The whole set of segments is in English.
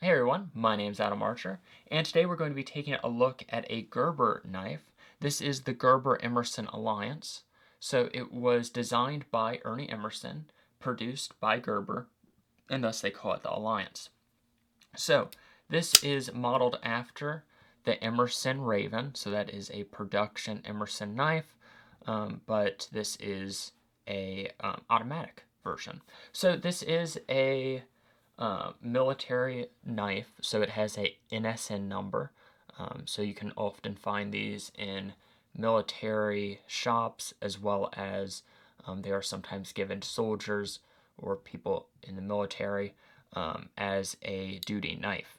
Hey everyone, my name's Adam Archer, and today we're going to be taking a look at a Gerber knife. This is the Gerber-Emerson Alliance. So it was designed by Ernie Emerson, produced by Gerber, and thus they call it the Alliance. So this is modeled after the Emerson Raven, so that is a production Emerson knife, but this is a automatic version. So this is a military knife, so it has a NSN number. So you can often find these in military shops, as well as they are sometimes given to soldiers or people in the military as a duty knife.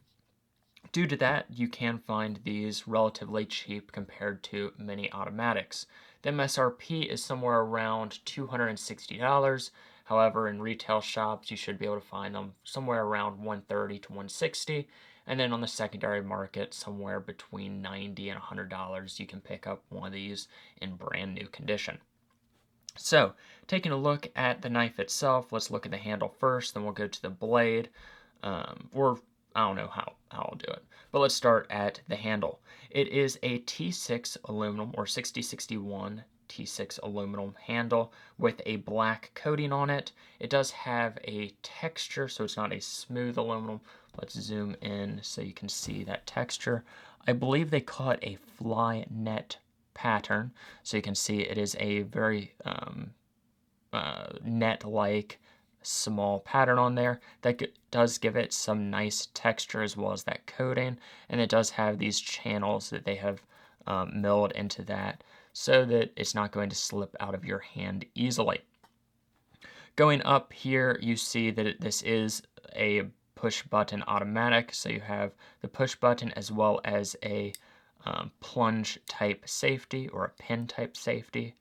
Due to that, you can find these relatively cheap compared to many automatics. The MSRP is somewhere around $260. However, in retail shops, you should be able to find them somewhere around $130 to $160. And then on the secondary market, somewhere between $90 and $100, you can pick up one of these in brand new condition. So, taking a look at the knife itself, let's look at the handle first, then we'll go to the blade, or I don't know how I'll do it. But let's start at the handle. It is a T6 aluminum, or 6061 T6 aluminum handle with a black coating on it. It does have a texture, so it's not a smooth aluminum. Let's zoom in so you can see that texture. I believe they call it a fly net pattern, so you can see it is a very net-like small pattern on there that does give it some nice texture as well as that coating, and it does have these channels that they have milled into that so that it's not going to slip out of your hand easily. Going up here, you see that this is a push button automatic, so you have the push button as well as a plunge type safety or a pin type safety.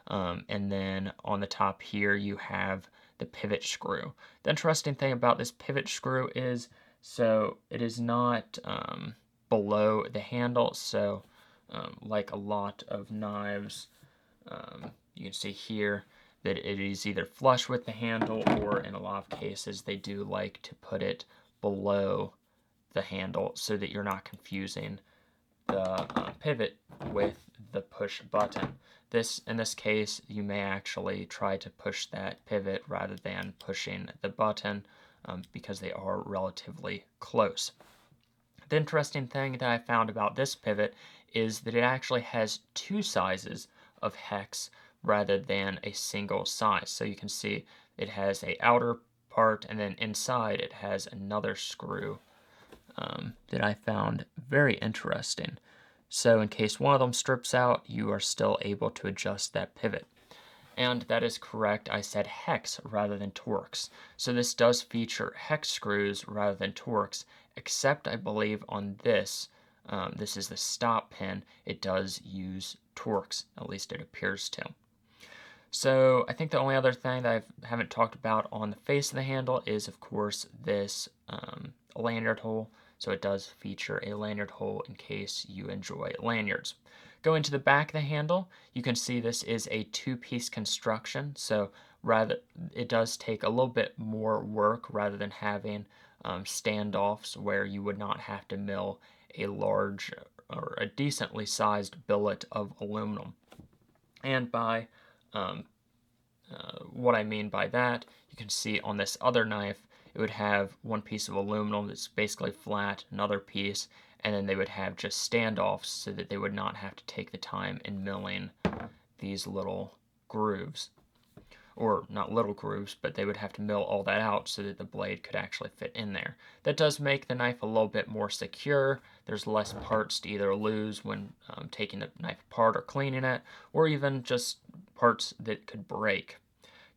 And then on the top here you have the pivot screw. The interesting thing about this pivot screw is, so it is not below the handle, so like a lot of knives, you can see here that it is either flush with the handle, or in a lot of cases they do like to put it below the handle so that you're not confusing the pivot with the push button. In this case, you may actually try to push that pivot rather than pushing the button because they are relatively close. The interesting thing that I found about this pivot is that it actually has two sizes of hex rather than a single size. So you can see it has a outer part, and then inside it has another screw that I found very interesting. So in case one of them strips out, you are still able to adjust that pivot. And that is correct, I said hex rather than Torx. So this does feature hex screws rather than Torx, except I believe on this, this is the stop pin, it does use Torx, at least it appears to. So I think the only other thing that I haven't talked about on the face of the handle is, of course, this lanyard hole. So it does feature a lanyard hole in case you enjoy lanyards. Going to the back of the handle, you can see this is a two-piece construction. So rather, it does take a little bit more work rather than having standoffs where you would not have to mill a large or a decently sized billet of aluminum. And by what I mean by that, you can see on this other knife, it would have one piece of aluminum that's basically flat, another piece, and then they would have just standoffs so that they would not have to take the time in milling these little grooves. Or not little grooves, but they would have to mill all that out so that the blade could actually fit in there. That does make the knife a little bit more secure. There's less parts to either lose when taking the knife apart or cleaning it, or even just parts that could break.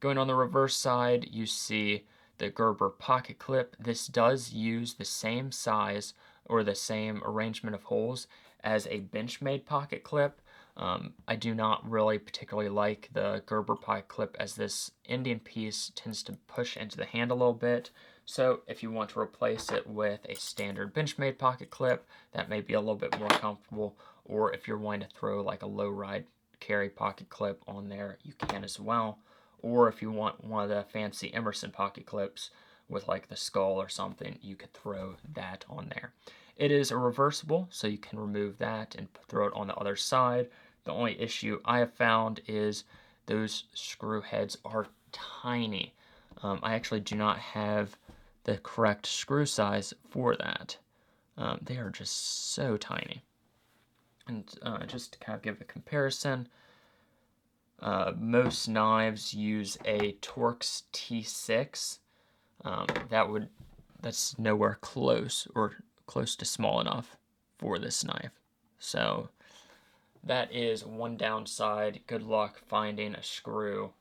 Going on the reverse side, you see the Gerber pocket clip. This does use the same size or the same arrangement of holes as a Benchmade pocket clip. I do not really particularly like the Gerber pocket clip, as this ending piece tends to push into the hand a little bit. So if you want to replace it with a standard Benchmade pocket clip, that may be a little bit more comfortable. Or if you're wanting to throw like a low ride carry pocket clip on there, you can as well. Or if you want one of the fancy Emerson pocket clips, with like the skull or something, you could throw that on there. It is a reversible, so you can remove that and throw it on the other side. The only issue I have found is those screw heads are tiny. I actually do not have the correct screw size for that. They are just so tiny. And just to kind of give a comparison, most knives use a Torx T6. That's nowhere close or close to small enough for this knife. So that is one downside. Good luck finding a screw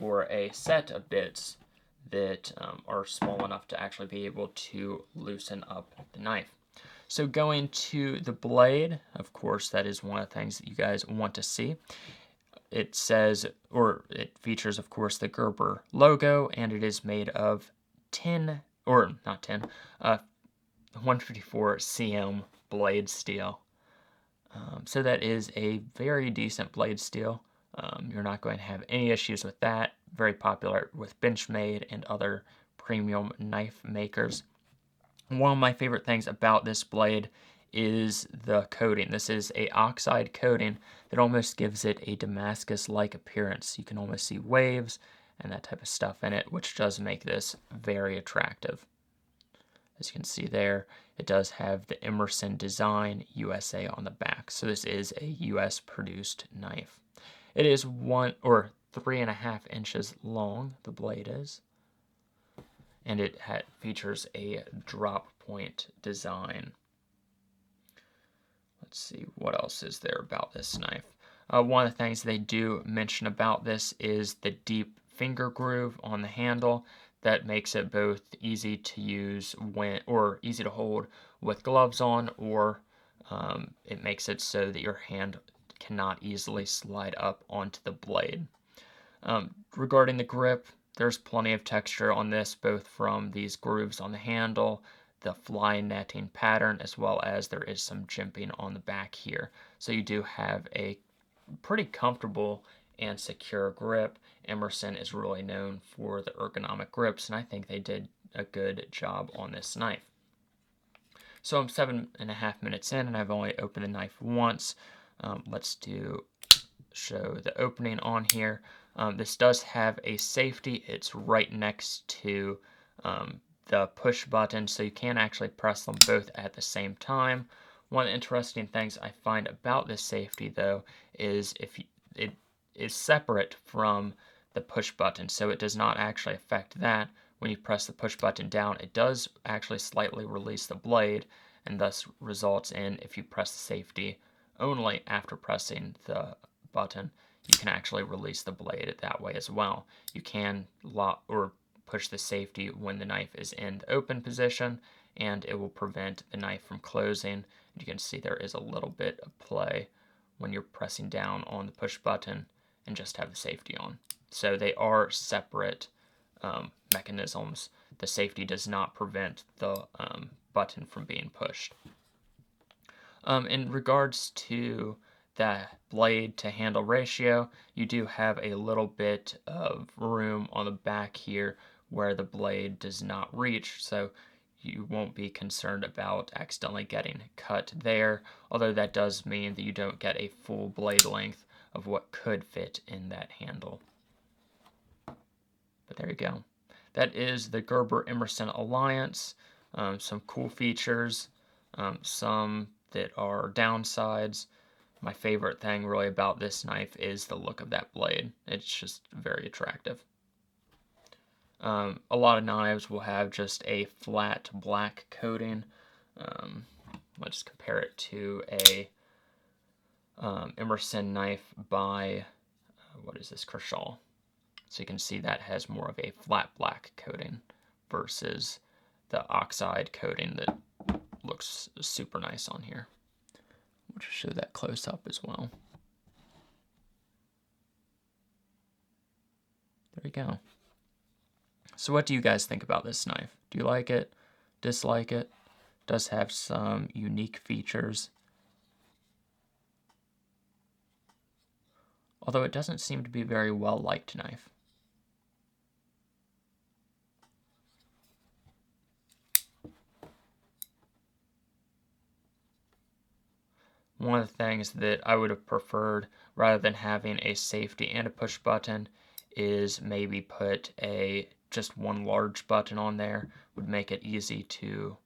or a set of bits that are small enough to actually be able to loosen up the knife. So going to the blade, of course, that is one of the things that you guys want to see. It says, or it features, of course, the Gerber logo, and it is made of 154 cm blade steel. So that is a very decent blade steel. You're not going to have any issues with that. Very popular with Benchmade and other premium knife makers. One of my favorite things about this blade is the coating. This is a oxide coating that almost gives it a Damascus-like appearance. You can almost see waves and that type of stuff in it, which does make this very attractive. As you can see there, it does have the Emerson Design USA on the back. So this is a US produced knife. It is 3.5 inches long, the blade is. And it features a drop point design. Let's see, what else is there about this knife? One of the things they do mention about this is the deep finger groove on the handle that makes it both easy to use or easy to hold with gloves on, or it makes it so that your hand cannot easily slide up onto the blade. Regarding the grip, there's plenty of texture on this, both from these grooves on the handle, the fly netting pattern, as well as there is some jimping on the back here. So you do have a pretty comfortable and secure grip. Emerson is really known for the ergonomic grips, and I think they did a good job on this knife. So I'm 7.5 minutes in, and I've only opened the knife once. Let's show the opening on here. This does have a safety. It's right next to the push button, so you can actually press them both at the same time. One of the interesting things I find about this safety, though, is it is separate from the push button, so it does not actually affect that. When you press the push button down, it does actually slightly release the blade, and thus results in, if you press the safety only after pressing the button, you can actually release the blade that way as well. You can lock or push the safety when the knife is in the open position, and it will prevent the knife from closing. You can see there is a little bit of play when you're pressing down on the push button and just have the safety on. So they are separate mechanisms. The safety does not prevent the button from being pushed. In regards to the blade to handle ratio, you do have a little bit of room on the back here where the blade does not reach, so you won't be concerned about accidentally getting cut there, although that does mean that you don't get a full blade length of what could fit in that handle. But there you go. That is the Gerber Emerson Alliance. Some cool features, some that are downsides. My favorite thing really about this knife is the look of that blade. It's just very attractive. A lot of knives will have just a flat black coating. Let's compare it to a Emerson knife by, what is this, Kershaw. So you can see that has more of a flat black coating versus the oxide coating that looks super nice on here. We'll just show that close up as well. There you go. So what do you guys think about this knife? Do you like it? Dislike it? It does have some unique features. Although it doesn't seem to be a very well-liked knife. one of the things that I would have preferred, rather than having a safety and a push button, is maybe put just one large button on there. Would make it easy to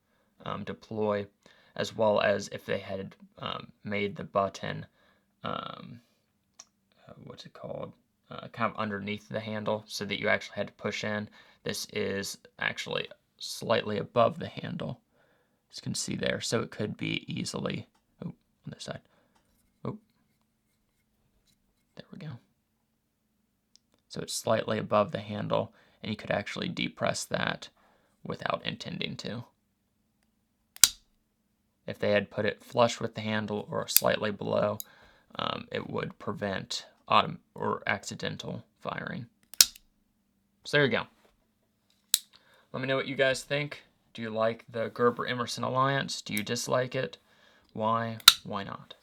deploy, as well as if they had made the button, what's it called, kind of underneath the handle, so that you actually had to push in. This is actually slightly above the handle, as you can see there, so it could be easily, on this side, there we go. So it's slightly above the handle, and you could actually depress that without intending to. If they had put it flush with the handle or slightly below, it would prevent or accidental firing. So there you go. Let me know what you guys think. Do you like the Gerber Emerson alliance? Do you dislike it? Why? Why not?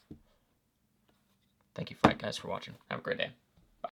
Thank you guys for watching. Have a great day.